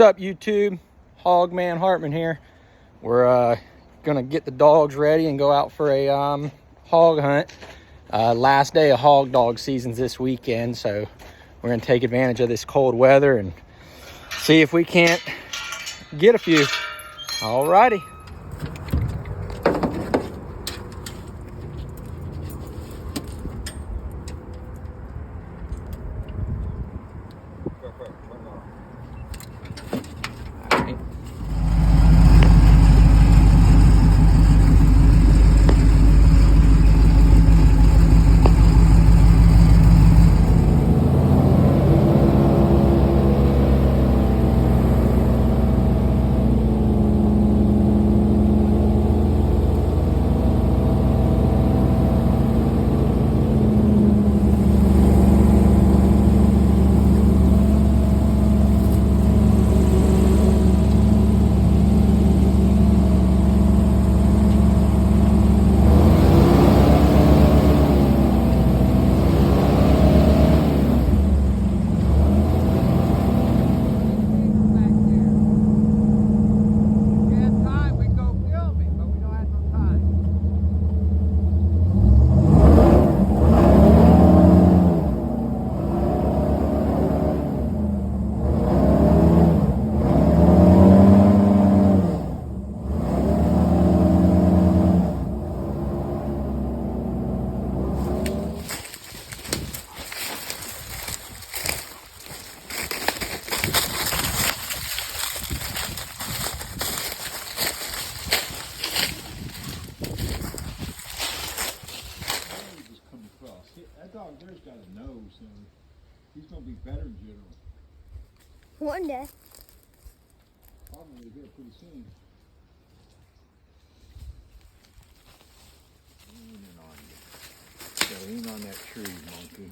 What's up, YouTube? Hogman Hartman here. We're gonna get the dogs ready and go out for a hog hunt. Last day of hog dog seasons this weekend, so we're gonna take advantage of this cold weather and see if we can't get a few. Alrighty. That dog there's got a nose, so he's gonna be better in general. One day. Probably here pretty soon. Leaning on you. So lean on that tree, monkey.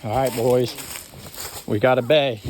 All right, boys. We got a bay.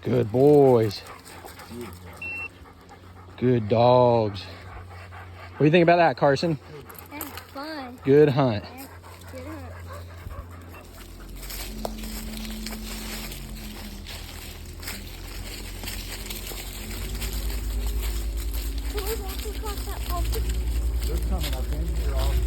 Good boys. Good dogs. What do you think about that, Carson? That's fun. Good hunt. That's good hunt. Can we walk across that pumpkin? They're coming up in here, Austin.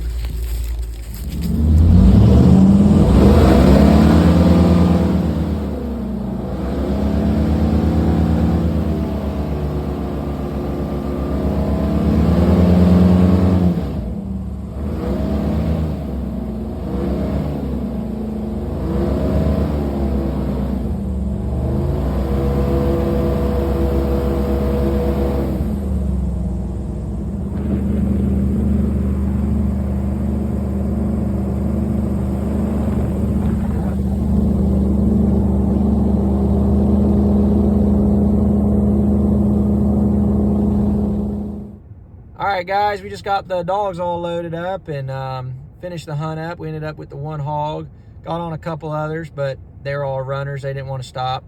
All right, guys, we just got the dogs all loaded up and finished the hunt up. We ended up with the one hog. Got on a couple others, but they're all runners. They didn't want to stop.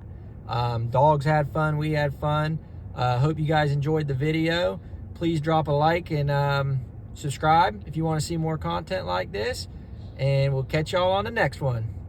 Dogs had fun. We had fun. Hope you guys enjoyed the video. Please drop a like and subscribe if you want to see more content like this. And we'll catch y'all on the next one.